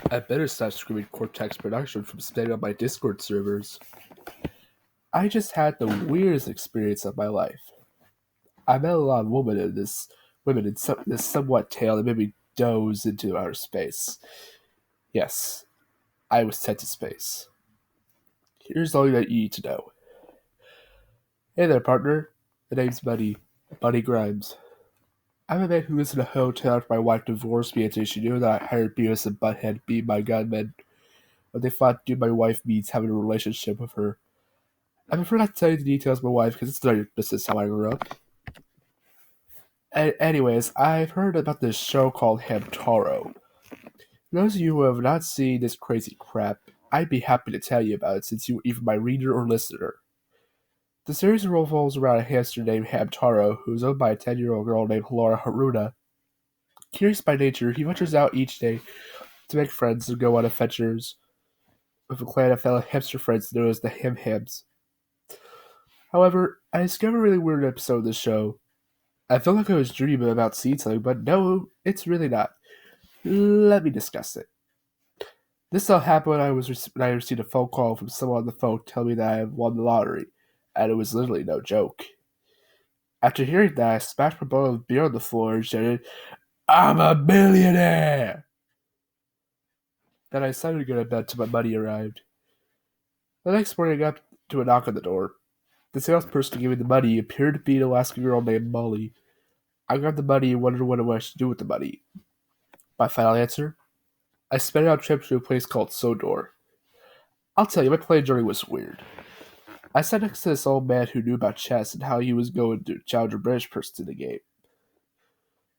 I better stop screaming Cortex Production from spamming on my Discord servers. I just had the weirdest experience of my life. I met a lot of women in this somewhat tale that made me doze into outer space. Yes, I was sent to space. Here's all that you need to know. Hey there, partner. The name's Buddy Grimes. I'm a man who lives in a hotel after my wife divorced me after she knew that I hired Beavis and Butthead to be my gunmen. What they thought to do my wife means having a relationship with her. I prefer not to tell you the details of my wife because it's not your business how I grew up. Anyways, I've heard about this show called Hamtaro. For those of you who have not seen this crazy crap, I'd be happy to tell you about it since you are either my reader or listener. The series revolves around a hamster named Hamtaro, who is owned by a 10-year-old girl named Laura Haruna. Curious by nature, he ventures out each day to make friends and go on adventures with a clan of fellow hamster friends known as the Ham Hams. However, I discovered a really weird episode of the show. I felt like I was dreaming about seeing something, but no, it's really not. Let me discuss it. This all happened when I received a phone call from someone on the phone telling me that I had won the lottery, and it was literally no joke. After hearing that, I smashed my bottle of beer on the floor and shouted, "I'm a millionaire!" Then I decided to go to bed till my money arrived. The next morning, I got to a knock on the door. The salesperson who gave me the money appeared to be an Alaskan girl named Molly. I got the money and wondered what I should do with the money. My final answer? I spent it on a trip to a place called Sodor. I'll tell you, my plane journey was weird. I sat next to this old man who knew about chess and how he was going to challenge a British person in the game.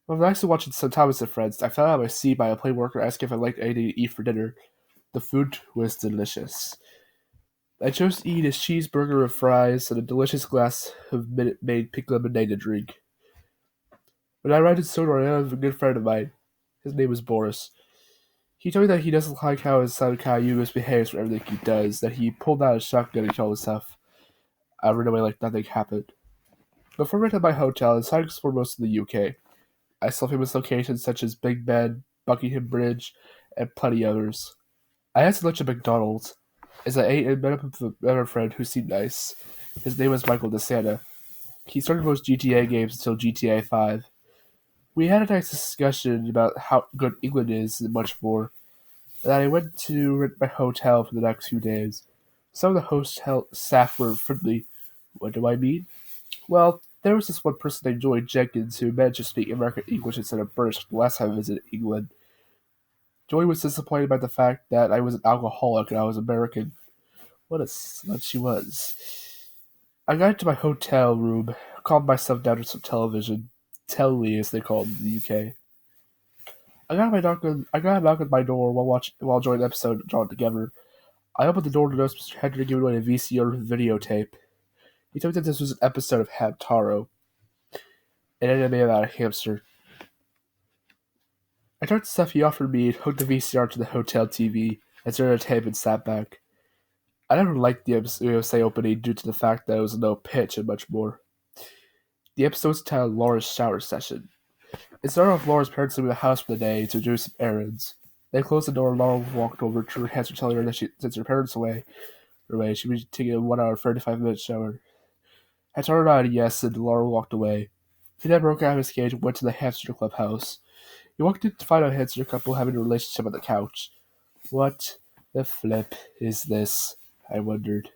When I was actually watching some Thomas and Friends, I found out my seat by a plane worker asking if I liked anything to eat for dinner. The food was delicious. I chose to eat a cheeseburger with fries and a delicious glass of Minute Maid pink lemonade to drink. When I arrived in Sodor, I had a good friend of mine. His name was Boris. He told me that he doesn't like how his son Caillou misbehaves for everything he does, that he pulled out a shotgun and killed himself. I ran away like nothing happened. Before I went to my hotel, I decided to explore most of the UK. I saw famous locations such as Big Ben, Buckingham Bridge, and plenty others. I had lunch at McDonald's. As I ate, I met up with another friend who seemed nice. His name was Michael DeSanta. He started most GTA games until GTA 5. We had a nice discussion about how good England is and much more. Then I went to rent my hotel for the next few days. Some of the hotel staff were friendly. What do I mean? Well, there was this one person named Joy Jenkins who managed to speak American English instead of British the last time I visited England. Joy was disappointed by the fact that I was an alcoholic and I was American. What a slut she was. I got into my hotel room, calmed myself down to some television. Telly, as they call it in the UK. I got a knock on my door while enjoying the episode drawn together. I opened the door to notice Mr. Henry giving away a VCR videotape. He told me that this was an episode of Hamtaro, an anime about a hamster. I took the stuff he offered me and hooked the VCR to the hotel TV, and started the tape and sat back. I never liked the USA opening due to the fact that it was no pitch and much more. The episode was titled Laura's Shower Session. It started off Laura's parents leaving the house for the day to do some errands. They closed the door and Laura walked over to her hamster telling her that since her parents were away, she'd be taking a 1 hour 35-minute shower. I told her nodded yes, and Laura walked away. He then broke out of his cage and went to the hamster clubhouse. He walked in to find a hamster couple having a relationship on the couch. What the flip is this? I wondered.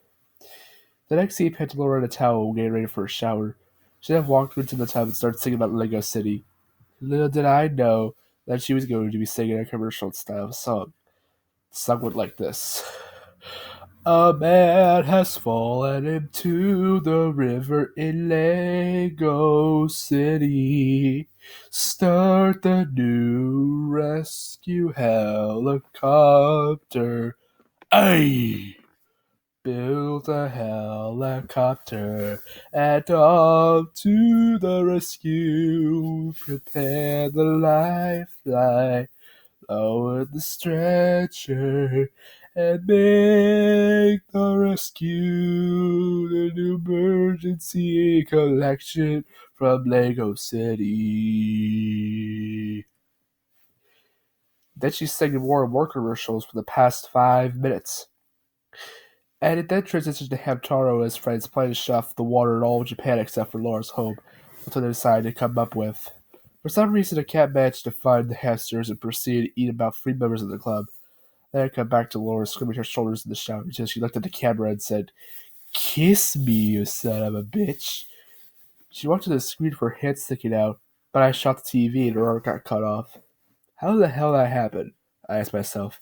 The next scene had Laura in a towel getting ready for a shower. She then walked into the tub and started singing about Lego City. Little did I know that she was going to be singing a commercial style song. The song went like this. A man has fallen into the river in Lego City. Start the new rescue helicopter. Aye! Build a helicopter and off to the rescue. Prepare the lifeline, lower the stretcher, and make the rescue an emergency collection from Lego City. Then she sang more and more commercials for the past 5 minutes. And it then transitioned to Hamtaro and his friends planning to shut off the water in all of Japan except for Laura's home, until they decided to come up with. For some reason, the cat managed to find the hamsters and proceeded to eat about 3 members of the club. Then I come back to Laura, scrubbing her shoulders in the shower until she looked at the camera and said, "Kiss me, you son of a bitch." She walked to the screen with her head sticking out, but I shot the TV and her arm got cut off. How the hell did that happen? I asked myself.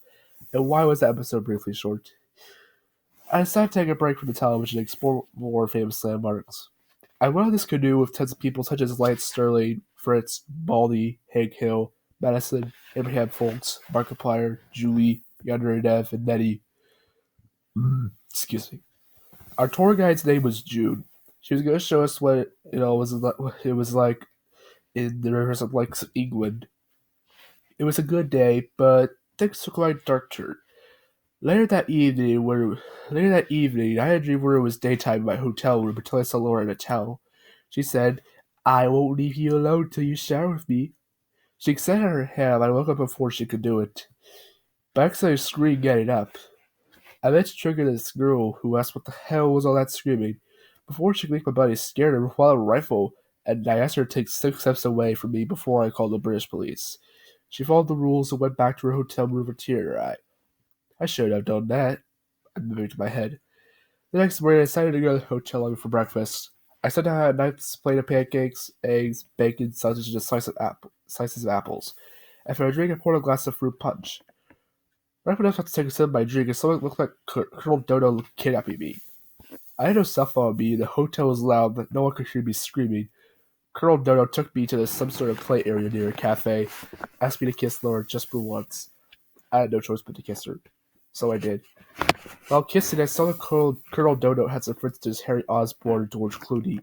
And why was that episode briefly short? I decided to take a break from the television and explore more famous landmarks. I went on this canoe with tons of people such as Lance Sterling, Fritz, Baldy, Hank Hill, Madison, Abraham Foltz, Markiplier, Julie, Yonder Dev, and Nettie. Excuse me. Our tour guide's name was June. She was going to show us what it was like in the rivers of Lake England. It was a good day, but things took quite a dark turn. Later that evening, I had a dream where it was daytime in my hotel room until I saw Laura in a towel. She said, "I won't leave you alone till you shower with me." She extended her hand, and I woke up before she could do it. But I accidentally screamed getting up. I meant to trigger this girl, who asked what the hell was all that screaming. Before she could make my buddy scared her while a rifle, and I asked her to take 6 steps away from me before I called the British police. She followed the rules and went back to her hotel room with a tear in her eye. I should have done that. I moved my head. The next morning, I decided to go to the hotel lobby for breakfast. I sat down and had a nice plate of pancakes, eggs, bacon, sausage, and slices of apples. After I drank, I poured a glass of fruit punch. Right when I was about to take a sip of my drink, someone looked like Colonel Dodo kidnapping me. I had no cell phone on me, the hotel was loud, but no one could hear me screaming. Colonel Dodo took me to some sort of play area near a cafe, asked me to kiss Laura just for once. I had no choice but to kiss her. So I did. While kissing, I saw that Colonel Dodo had some friends to Harry Osborn and George Clooney.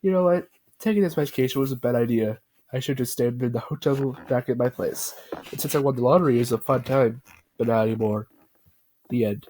You know what? Taking this medication was a bad idea. I should just stay in the hotel back at my place. And since I won the lottery, it was a fun time. But not anymore. The end.